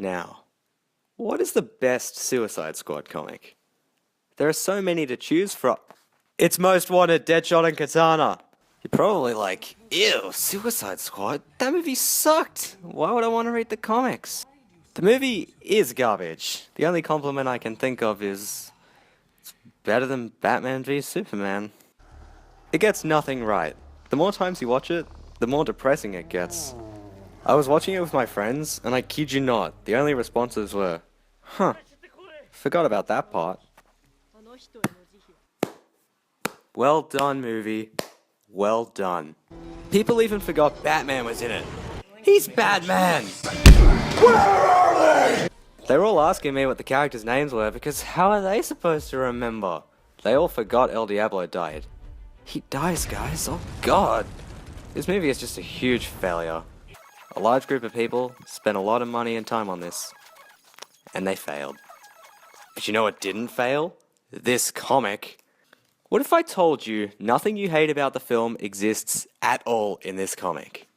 Now, what is the best Suicide Squad comic? There are so many to choose from. It's Most Wanted, Deadshot and Katana. You're probably like, ew, Suicide Squad? That movie sucked. Why would I want to read the comics? The movie is garbage. The only compliment I can think of is it's better than Batman v Superman. It gets nothing right. The more times you watch it, the more depressing it gets. I was watching it with my friends, and I kid you not, the only responses were, huh, forgot about that part. Well done, movie. Well done. People even forgot Batman was in it. He's Batman! Where are they? They were all asking me what the characters' names were because how are they supposed to remember? They all forgot El Diablo died. He dies, guys. Oh god. This movie is just a huge failure. A large group of people spent a lot of money and time on this, and they failed. But you know what didn't fail? This comic. What if I told you nothing you hate about the film exists at all in this comic?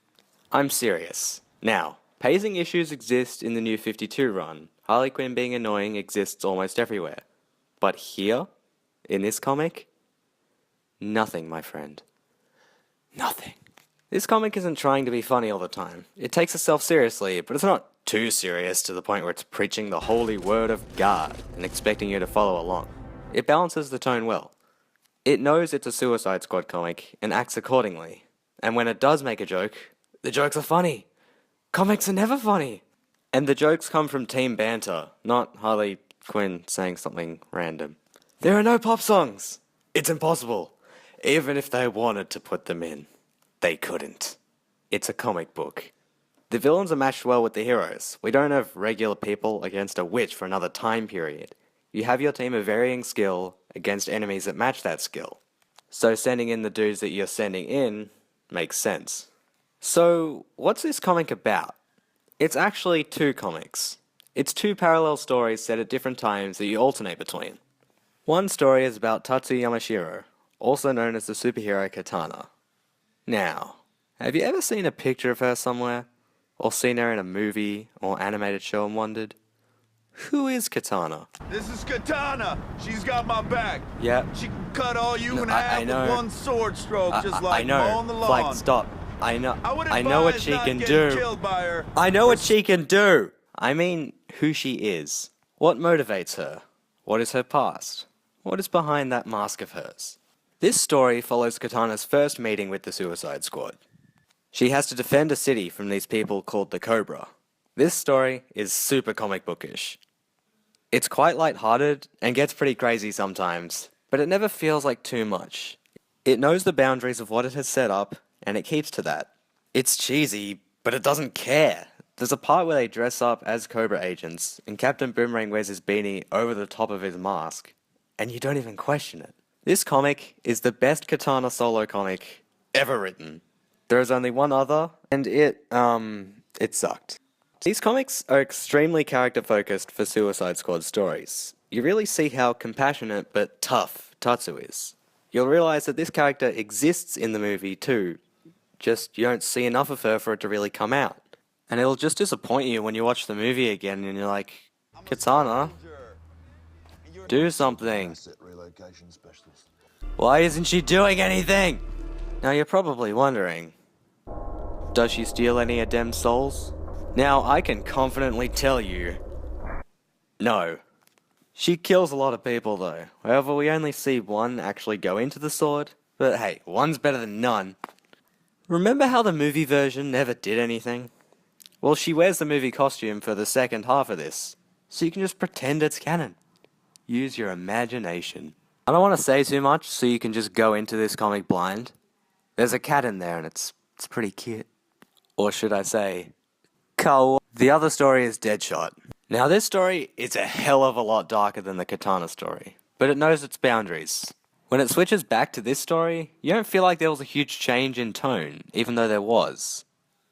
I'm serious. Now, pacing issues exist in the New 52 run. Harley Quinn being annoying exists almost everywhere. But here, in this comic, nothing, my friend. Nothing. This comic isn't trying to be funny all the time. It takes itself seriously, but it's not too serious to the point where it's preaching the holy word of God and expecting you to follow along. It balances the tone well. It knows it's a Suicide Squad comic and acts accordingly. And when it does make a joke, the jokes are funny. Comics are never funny. And the jokes come from team banter, not Harley Quinn saying something random. There are no pop songs. It's impossible. Even if they wanted to put them in, they couldn't. It's a comic book. The villains are matched well with the heroes. We don't have regular people against a witch for another time period. You have your team of varying skill against enemies that match that skill. So sending in the dudes that you're sending in makes sense. So, what's this comic about? It's actually two comics. It's two parallel stories set at different times that you alternate between. One story is about Tatsu Yamashiro, also known as the superhero Katana. Now, have you ever seen a picture of her somewhere? Or seen her in a movie or animated show and wondered, who is Katana? This is Katana. She's got my back. Yeah. She can cut all you in half with one sword stroke, just like I know. mowing the lawn. Like, stop. I know what she can do. Her. I know what she can do. I mean, who she is. What motivates her? What is her past? What is behind that mask of hers? This story follows Katana's first meeting with the Suicide Squad. She has to defend a city from these people called the Cobra. This story is super comic bookish. It's quite lighthearted and gets pretty crazy sometimes, but it never feels like too much. It knows the boundaries of what it has set up, and it keeps to that. It's cheesy, but it doesn't care. There's a part where they dress up as Cobra agents, and Captain Boomerang wears his beanie over the top of his mask, and you don't even question it. This comic is the best Katana solo comic ever written. There is only one other, and it sucked. These comics are extremely character-focused for Suicide Squad stories. You really see how compassionate but tough Tatsu is. You'll realize that this character exists in the movie too, just you don't see enough of her for it to really come out. And it'll just disappoint you when you watch the movie again and you're like, Katana, do something. Why isn't she doing anything? Now you're probably wondering, does she steal any of them souls? Now I can confidently tell you, no. She kills a lot of people though. However, we only see one actually go into the sword, but hey, one's better than none. Remember how the movie version never did anything? Well, she wears the movie costume for the second half of this, so you can just pretend it's canon. Use your imagination. I don't want to say too much, so you can just go into this comic blind. There's a cat in there and it's pretty cute. Or should I say, cool. The other story is Deadshot. Now this story is a hell of a lot darker than the Katana story, but it knows its boundaries. When it switches back to this story, you don't feel like there was a huge change in tone, even though there was.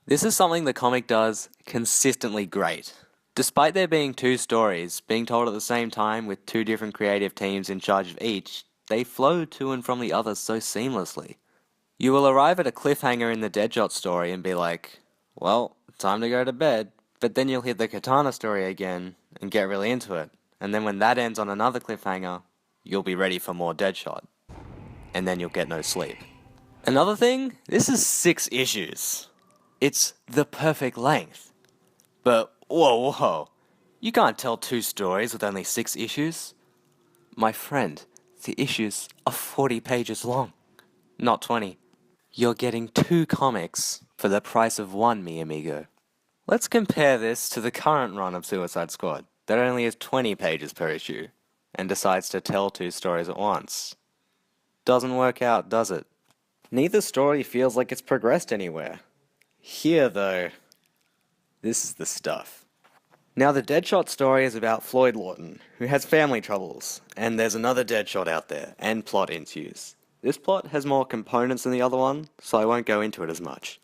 This is something the comic does consistently great. Despite there being two stories, being told at the same time with two different creative teams in charge of each, they flow to and from the other so seamlessly. You will arrive at a cliffhanger in the Deadshot story and be like, well, time to go to bed, But then you'll hit the Katana story again and get really into it. And then when that ends on another cliffhanger, you'll be ready for more Deadshot. And then you'll get no sleep. Another thing, this is 6 issues. It's the perfect length. But whoa, you can't tell 2 stories with only 6 issues. My friend, the issues are 40 pages long, not 20. You're getting 2 comics for the price of 1, mi amigo. Let's compare this to the current run of Suicide Squad, that only has 20 pages per issue, and decides to tell 2 stories at once. Doesn't work out, does it? Neither story feels like it's progressed anywhere. Here, though, this is the stuff. Now, the Deadshot story is about Floyd Lawton, who has family troubles, and there's another Deadshot out there, and plot ensues. This plot has more components than the other one, so I won't go into it as much.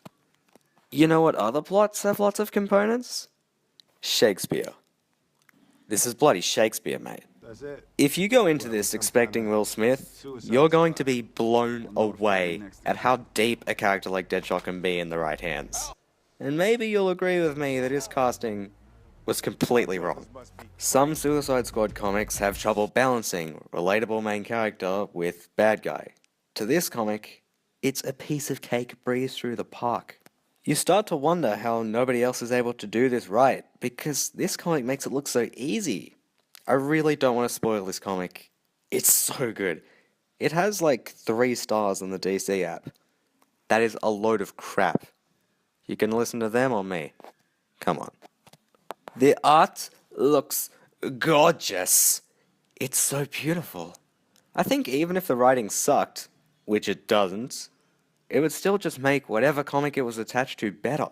You know what other plots have lots of components? Shakespeare. This is bloody Shakespeare, mate. That's it. If you go into this expecting Will Smith, you're going to be blown away at how deep a character like Deadshot can be in the right hands. And maybe you'll agree with me that his casting was completely wrong. Some Suicide Squad comics have trouble balancing relatable main character with bad guy. To this comic, it's a piece of cake breeze through the park. You start to wonder how nobody else is able to do this right, because this comic makes it look so easy. I really don't want to spoil this comic. It's so good. It has like 3 stars on the DC app. That is a load of crap. You can listen to them or me. Come on. The art looks gorgeous. It's so beautiful. I think even if the writing sucked, which it doesn't, it would still just make whatever comic it was attached to better.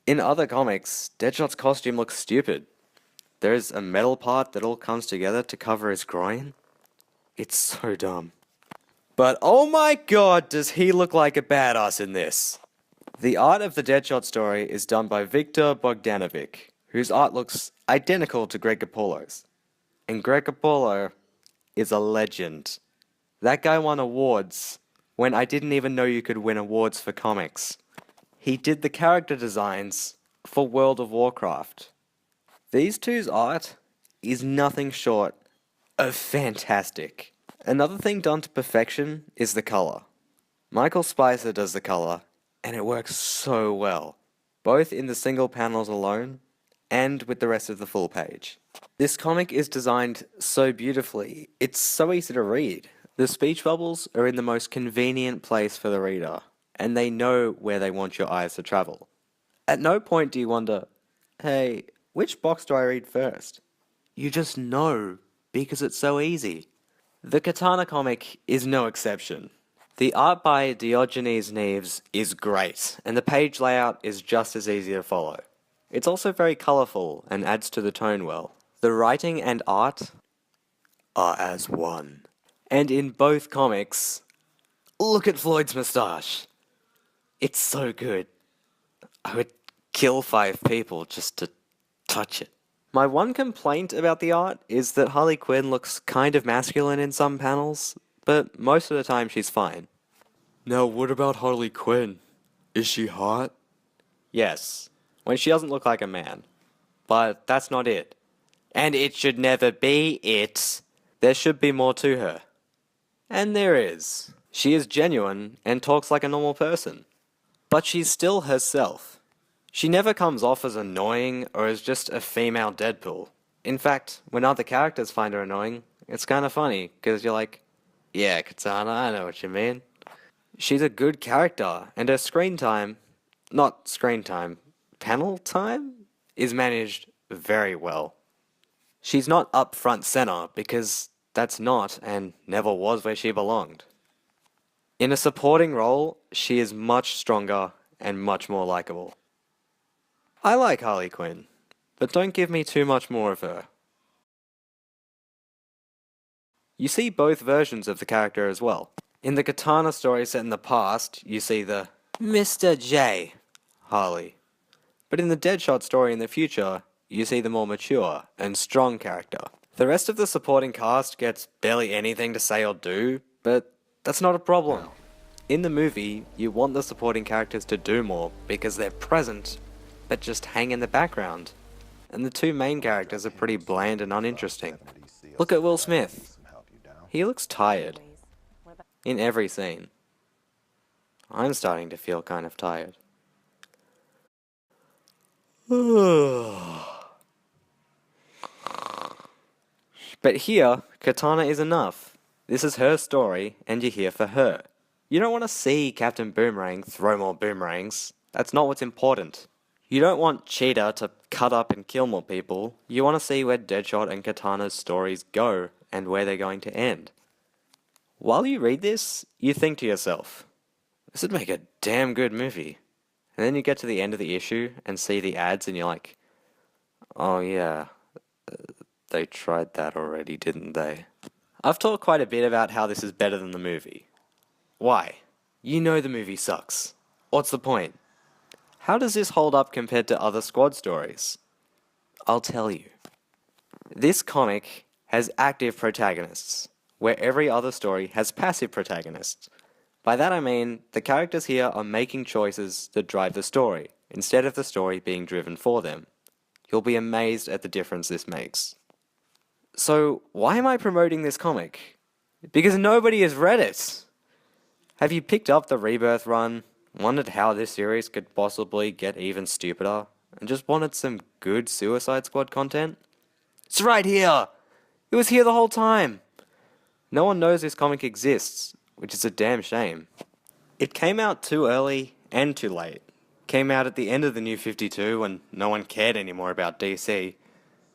In other comics, Deadshot's costume looks stupid. There's a metal part that all comes together to cover his groin. It's so dumb. But oh my god, does he look like a badass in this! The art of the Deadshot story is done by Victor Bogdanovic, whose art looks identical to Greg Capullo's. And Greg Capullo is a legend. That guy won awards when I didn't even know you could win awards for comics. He did the character designs for World of Warcraft. These two's art is nothing short of fantastic. Another thing done to perfection is the color. Michael Spicer does the color, and it works so well, both in the single panels alone and with the rest of the full page. This comic is designed so beautifully, it's so easy to read. The speech bubbles are in the most convenient place for the reader, and they know where they want your eyes to travel. At no point do you wonder, hey, which box do I read first? You just know, because it's so easy. The Katana comic is no exception. The art by Diogenes Neves is great, and the page layout is just as easy to follow. It's also very colourful and adds to the tone well. The writing and art are as one. And in both comics, look at Floyd's moustache. It's so good. I would kill 5 people just to touch it. My one complaint about the art is that Harley Quinn looks kind of masculine in some panels, but most of the time she's fine. Now what about Harley Quinn? Is she hot? Yes, when she doesn't look like a man. But that's not it. And it should never be it. There should be more to her. And there is. She is genuine and talks like a normal person. But she's still herself. She never comes off as annoying or as just a female Deadpool. In fact, when other characters find her annoying, it's kind of funny, because you're like, yeah, Katana, I know what you mean. She's a good character, and her screen time, panel time, is managed very well. She's not up front center, because that's not and never was where she belonged. In a supporting role, she is much stronger and much more likable. I like Harley Quinn, but don't give me too much more of her. You see both versions of the character as well. In the Katana story set in the past, you see the Mr. J Harley. But in the Deadshot story in the future, you see the more mature and strong character. The rest of the supporting cast gets barely anything to say or do, but that's not a problem. In the movie, you want the supporting characters to do more because they're present, but just hang in the background. and the two main characters are pretty bland and uninteresting. Look at Will Smith. He looks tired. In every scene. I'm starting to feel kind of tired. But here, Katana is enough. This is her story, and you're here for her. You don't want to see Captain Boomerang throw more boomerangs. That's not what's important. You don't want Cheetah to cut up and kill more people. You want to see where Deadshot and Katana's stories go, and where they're going to end. While you read this, you think to yourself, this would make a damn good movie. And then you get to the end of the issue and see the ads and you're like, oh yeah, they tried that already, didn't they? I've talked quite a bit about how this is better than the movie. Why? You know the movie sucks. What's the point? How does this hold up compared to other Squad stories? I'll tell you. This comic has active protagonists, where every other story has passive protagonists. By that I mean, the characters here are making choices that drive the story, instead of the story being driven for them. You'll be amazed at the difference this makes. So, why am I promoting this comic? Because nobody has read it! Have you picked up the Rebirth run, wondered how this series could possibly get even stupider, and just wanted some good Suicide Squad content? It's right here! It was here the whole time! No one knows this comic exists, which is a damn shame. It came out too early and too late. Came out at the end of the New 52 when no one cared anymore about DC,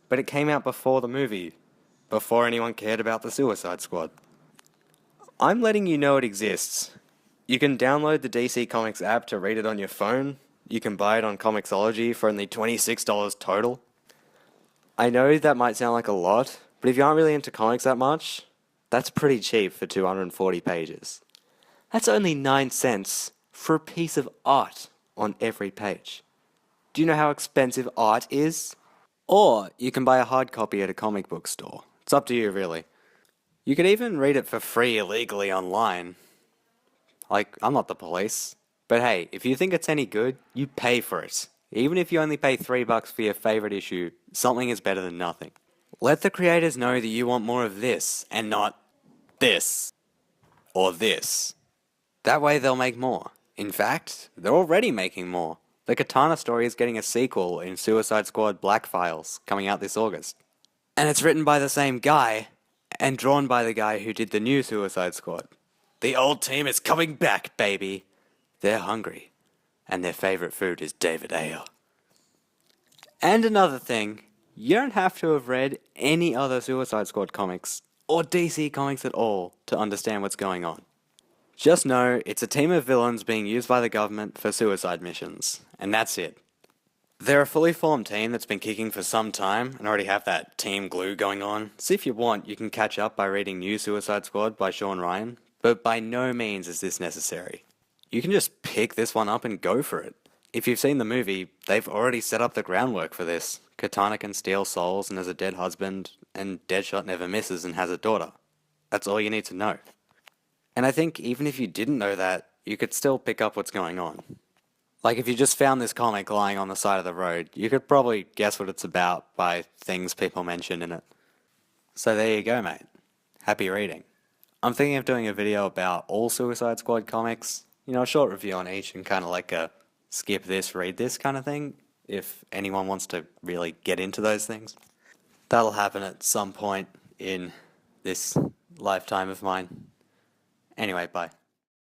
but it came out before the movie, before anyone cared about the Suicide Squad. I'm letting you know it exists. You can download the DC Comics app to read it on your phone. You can buy it on Comixology for only $26 total. I know that might sound like a lot, but if you aren't really into comics that much, that's pretty cheap for 240 pages. That's only 9 cents for a piece of art on every page. Do you know how expensive art is? Or you can buy a hard copy at a comic book store. It's up to you, really. You could even read it for free illegally online. Like, I'm not the police. But hey, if you think it's any good, you pay for it. Even if you only pay $3 for your favorite issue, something is better than nothing. Let the creators know that you want more of this, and not this. Or this. That way they'll make more. In fact, they're already making more. The Katana story is getting a sequel in Suicide Squad Black Files, coming out this August. And it's written by the same guy, and drawn by the guy who did the new Suicide Squad. The old team is coming back, baby. They're hungry, and their favorite food is David Ayer. And another thing, you don't have to have read any other Suicide Squad comics, or DC comics at all, to understand what's going on. Just know it's a team of villains being used by the government for suicide missions, and that's it. They're a fully formed team that's been kicking for some time and already have that team glue going on, so if you want, you can catch up by reading New Suicide Squad by Sean Ryan, but by no means is this necessary. You can just pick this one up and go for it. If you've seen the movie, they've already set up the groundwork for this. Katana can steal souls and has a dead husband, and Deadshot never misses and has a daughter. That's all you need to know. And I think even if you didn't know that, you could still pick up what's going on. Like if you just found this comic lying on the side of the road, you could probably guess what it's about by things people mention in it. So there you go, mate. Happy reading. I'm thinking of doing a video about all Suicide Squad comics. You know, a short review on each and kind of like a skip this, read this kind of thing, if anyone wants to really get into those things. That'll happen at some point in this lifetime of mine. Anyway, bye.